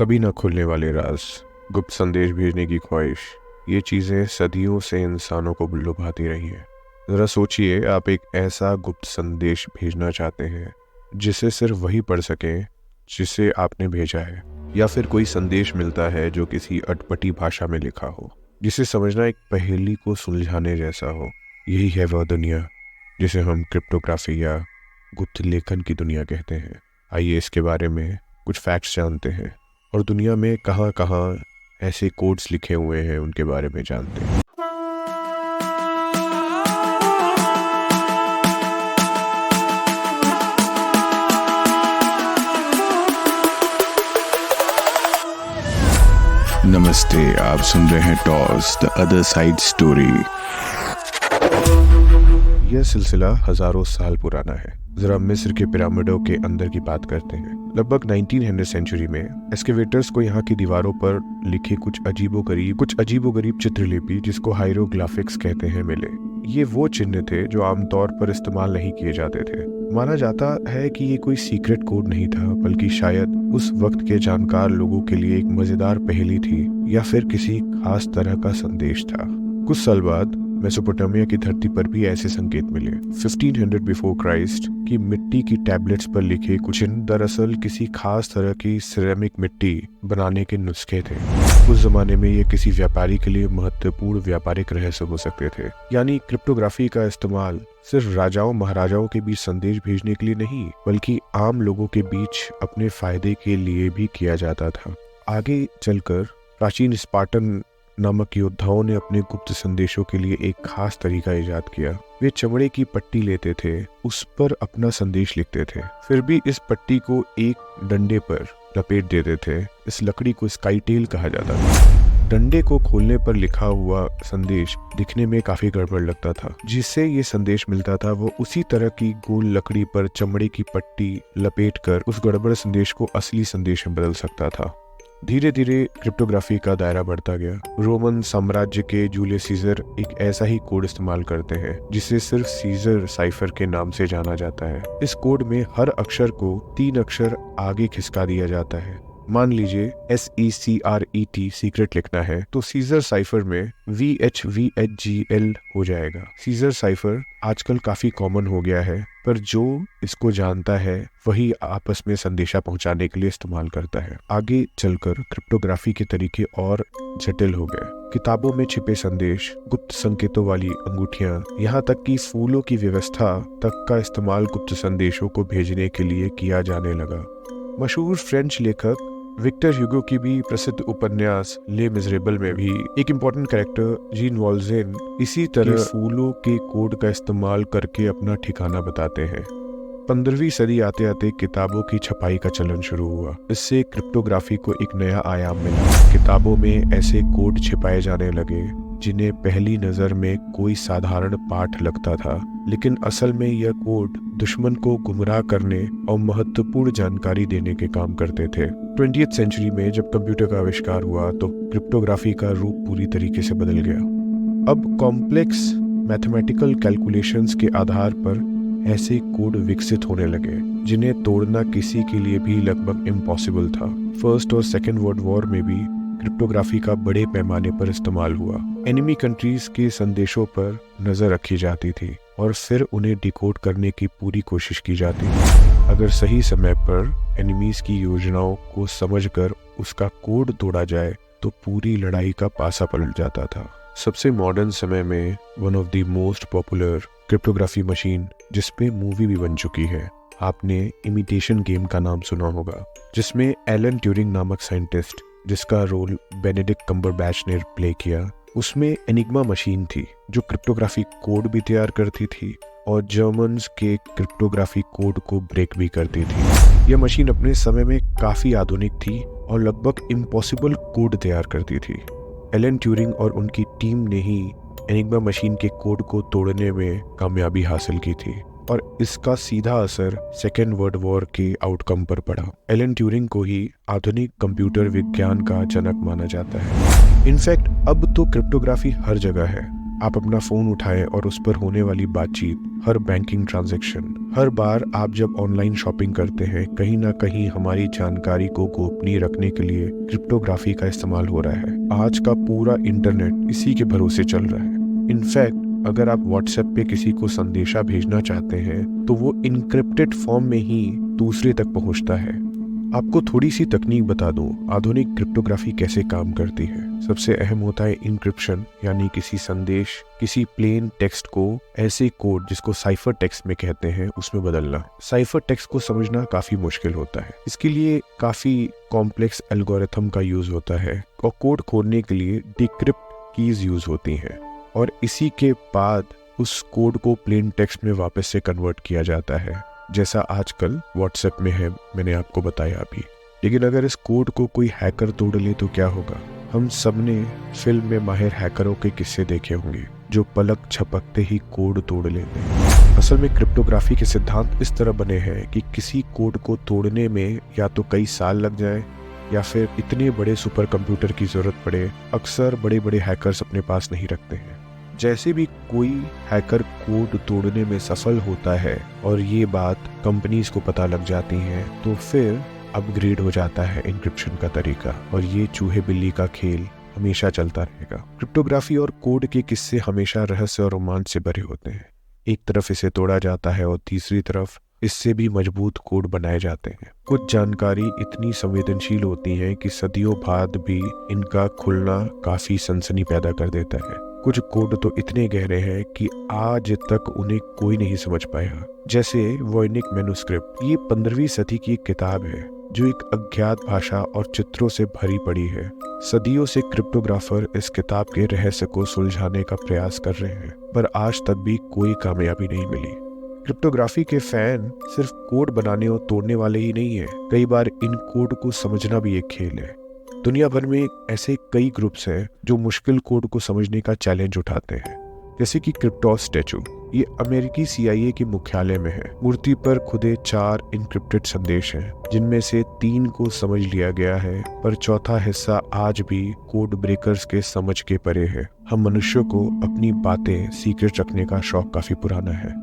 कभी ना खुलने वाले राज, गुप्त संदेश भेजने की ख्वाहिश, ये चीज़ें सदियों से इंसानों को लुभाती रही हैं। ज़रा सोचिए, आप एक ऐसा गुप्त संदेश भेजना चाहते हैं जिसे सिर्फ वही पढ़ सकें जिसे आपने भेजा है, या फिर कोई संदेश मिलता है जो किसी अटपटी भाषा में लिखा हो, जिसे समझना एक पहेली को सुलझाने जैसा हो। यही है वह दुनिया जिसे हम क्रिप्टोग्राफी या गुप्त लेखन की दुनिया कहते हैं। आइए इसके बारे में कुछ फैक्ट्स जानते हैं और दुनिया में कहाँ कहाँ ऐसे कोड्स लिखे हुए हैं उनके बारे में जानते हैं। नमस्ते, आप सुन रहे हैं toss the other side story. यह सिलसिला हजारों साल पुराना है। जरा मिस्र के पिरामिडों के अंदर की बात करते हैं। लगभग 1900 सेंचुरी में एक्सकेवेटर्स को यहाँ की दीवारों पर लिखे कुछ अजीबोगरीब चित्रलिपि, जिसको हायरोग्लिफिक्स कहते हैं, मिले। ये वो चिन्ह थे जो आमतौर पर इस्तेमाल नहीं किए जाते थे। माना जाता है कि ये कोई सीक्रेट कोड नहीं था, बल्कि शायद उस वक्त के जानकार लोगों के लिए एक मजेदार पहेली थी, या फिर किसी खास तरह का संदेश था। कुछ साल बाद मेसोपोटामिया की धरती पर भी ऐसे संकेत मिले। 1500 बिफोर क्राइस्ट की मिट्टी की टैबलेट्स पर लिखे कुछ चिन्ह दरअसल किसी खास तरह की सिरेमिक मिट्टी बनाने के नुस्खे थे। उस जमाने में ये किसी व्यापारी के लिए महत्वपूर्ण व्यापारिक रहस्य हो सकते थे। यानी क्रिप्टोग्राफी का इस्तेमाल सिर्फ राजाओं महाराजाओं के बीच संदेश भेजने के लिए नहीं, बल्कि आम लोगों के बीच अपने फायदे के लिए भी किया जाता था। आगे चलकर प्राचीन स्पार्टन नामक योद्धाओं ने अपने गुप्त संदेशों के लिए एक खास तरीका इजाद किया। वे चमड़े की पट्टी लेते थे, उस पर अपना संदेश लिखते थे, फिर भी इस पट्टी को एक डंडे पर लपेट देते थे। इस लकड़ी को स्काई टेल कहा जाता था। डंडे को खोलने पर लिखा हुआ संदेश दिखने में काफी गड़बड़ लगता था। जिससे ये संदेश मिलता था वो उसी तरह की गोल लकड़ी पर चमड़े की पट्टी लपेटकर उस गड़बड़ संदेश को असली संदेश में बदल सकता था। धीरे धीरे क्रिप्टोग्राफी का दायरा बढ़ता गया। रोमन साम्राज्य के जूलियस सीजर एक ऐसा ही कोड इस्तेमाल करते हैं जिसे सिर्फ सीजर साइफर के नाम से जाना जाता है। इस कोड में हर अक्षर को 3 अक्षर आगे खिसका दिया जाता है। मान लीजिए SECRET सीक्रेट लिखना है तो सीजर साइफर में VHVHGL हो जाएगा। सीजर साइफर आजकल काफी कॉमन हो गया है, पर जो इसको जानता है वही आपस में संदेशा पहुंचाने के लिए इस्तेमाल करता है। आगे चलकर क्रिप्टोग्राफी के तरीके और जटिल हो गए। किताबों में छिपे संदेश, गुप्त संकेतों वाली अंगूठियां, यहाँ तक कि फूलों की व्यवस्था तक का इस्तेमाल गुप्त संदेशों को भेजने के लिए किया जाने लगा। मशहूर फ्रेंच लेखक विक्टर ह्यूगो की भी प्रसिद्ध उपन्यास ले मिजरेबल में भी एक इम्पोर्टेंट कैरेक्टर जीन वॉल्जेन इसी तरह फूलों के कोड का इस्तेमाल करके अपना ठिकाना बताते हैं। 15वीं सदी आते आते किताबों की छपाई का चलन शुरू हुआ। इससे क्रिप्टोग्राफी को एक नया आयाम मिला। किताबों में ऐसे कोड छिपाए जाने लगे जिन्हें पहली नजर में कोई साधारण पाठ लगता था, लेकिन असल में यह कोड दुश्मन को गुमराह करने और महत्वपूर्ण जानकारी देने के काम करते थे। 20th सेंचुरी में जब कंप्यूटर का आविष्कार हुआ तो क्रिप्टोग्राफी का रूप पूरी तरीके से बदल गया। अब कॉम्प्लेक्स मैथमेटिकल कैलकुलेशंस के आधार पर ऐसे कोड विकसित होने लगे जिन्हें तोड़ना किसी के लिए भी लगभग इम्पॉसिबल था। फर्स्ट और सेकेंड वर्ल्ड वॉर में भी क्रिप्टोग्राफी का बड़े पैमाने पर इस्तेमाल हुआ। एनिमी कंट्रीज के संदेशों पर नजर रखी जाती थी और फिर उन्हें डिकोड करने की पूरी कोशिश की जाती थी। अगर सही समय पर एनिमीज की योजनाओं को समझकर उसका कोड तोड़ा जाए तो पूरी लड़ाई का पासा पलट जाता था। सबसे मॉडर्न समय में one of the most popular cryptography machine जिसपे मूवी भी बन चुकी है, आपने इमिटेशन गेम का नाम सुना होगा, जिसमें एलन ट्यूरिंग नामक साइंटिस्ट, जिसका रोल बेनेडिक्ट कम्बरबैच ने प्ले किया, उसमें एनिग्मा मशीन थी जो क्रिप्टोग्राफी कोड भी तैयार करती थी और जर्मन्स के क्रिप्टोग्राफी कोड को ब्रेक भी करती थी। यह मशीन अपने समय में काफी आधुनिक थी और लगभग इम्पॉसिबल कोड तैयार करती थी। एलन ट्यूरिंग और उनकी टीम ने ही एनिग्मा मशीन के कोड को तोड़ने में कामयाबी हासिल की थी और इसका सीधा असर सेकेंड वर्ल्ड वॉर के आउटकम पर पड़ा। एलन ट्यूरिंग को ही आधुनिक कंप्यूटर विज्ञान का जनक माना जाता है। इनफैक्ट अब तो क्रिप्टोग्राफी हर जगह है। आप अपना फोन उठाएं और उस पर होने वाली बातचीत, हर बैंकिंग ट्रांजैक्शन, हर बार आप जब ऑनलाइन शॉपिंग करते हैं, कहीं ना कहीं हमारी जानकारी को गोपनीय रखने के लिए क्रिप्टोग्राफी का इस्तेमाल हो रहा है। आज का पूरा इंटरनेट इसी के भरोसे चल रहा है। इनफैक्ट अगर आप व्हाट्सएप पे किसी को संदेशा भेजना चाहते हैं तो वो इनक्रिप्टेड फॉर्म में ही दूसरे तक पहुंचता है। आपको थोड़ी सी तकनीक बता दूं, आधुनिक क्रिप्टोग्राफी कैसे काम करती है। सबसे अहम होता है इंक्रिप्शन, यानी किसी संदेश, किसी प्लेन टेक्स्ट को ऐसे कोड जिसको साइफर टेक्स्ट में कहते हैं उसमें बदलना। साइफर टेक्स्ट को समझना काफी मुश्किल होता है, इसके लिए काफी कॉम्प्लेक्स एल्गोरिथम का यूज होता है और कोड खोलने के लिए डिक्रिप्ट कीज यूज होती हैं और इसी के बाद उस कोड को प्लेन टेक्स्ट में वापस से कन्वर्ट किया जाता है, जैसा आजकल व्हाट्सएप में है, मैंने आपको बताया अभी। लेकिन अगर इस कोड को कोई हैकर तोड़ ले तो क्या होगा। हम सबने फिल्म में माहिर हैकरों के किस्से देखे होंगे जो पलक झपकते ही कोड तोड़ लेते हैं। असल में क्रिप्टोग्राफी के सिद्धांत इस तरह बने हैं कि किसी कोड को तोड़ने में या तो कई साल लग जाए या फिर इतने बड़े सुपर कंप्यूटर की जरूरत पड़े। अक्सर बड़े बड़े हैकर्स अपने पास नहीं रखते हैं। जैसे भी कोई हैकर कोड तोड़ने में सफल होता है और ये बात कंपनीज को पता लग जाती है तो फिर अपग्रेड हो जाता है इंक्रिप्शन का तरीका और ये चूहे बिल्ली का खेल हमेशा चलता रहेगा। क्रिप्टोग्राफी और कोड के किस्से हमेशा रहस्य और रोमांच से भरे होते हैं। एक तरफ इसे तोड़ा जाता है और तीसरी तरफ इससे भी मजबूत कोड बनाए जाते हैं। कुछ जानकारी इतनी संवेदनशील होती है कि सदियों बाद भी इनका खुलना काफी सनसनी पैदा कर देता है। कुछ कोड तो इतने गहरे हैं कि आज तक उन्हें कोई नहीं समझ पाया, जैसे वॉयनिक मैन्युस्क्रिप्ट। ये 15वीं सदी की एक किताब है जो एक अज्ञात भाषा और चित्रों से भरी पड़ी है। सदियों से क्रिप्टोग्राफर इस किताब के रहस्य को सुलझाने का प्रयास कर रहे हैं, पर आज तक भी कोई कामयाबी नहीं मिली। क्रिप्टोग्राफी के फैन सिर्फ कोड बनाने और तोड़ने वाले ही नहीं है, कई बार इन कोड को समझना भी एक खेल है। दुनिया भर में ऐसे कई ग्रुप्स हैं जो मुश्किल कोड को समझने का चैलेंज उठाते हैं, जैसे कि क्रिप्टोस स्टैचू। ये अमेरिकी CIA के मुख्यालय में है। मूर्ति पर खुदे 4 इनक्रिप्टेड संदेश हैं, जिनमें से 3 को समझ लिया गया है, पर चौथा हिस्सा आज भी कोड ब्रेकर्स के समझ के परे है। हम मनुष्यों को अपनी बातें सीक्रेट रखने का शौक काफी पुराना है।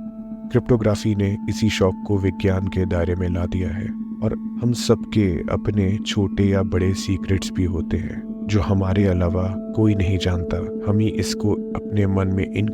क्रिप्टोग्राफी ने इसी शौक को विज्ञान के दायरे में ला दिया है और हम सबके अपने छोटे या बड़े सीक्रेट्स भी होते हैं जो हमारे अलावा कोई नहीं जानता। हम ही इसको अपने मन में इन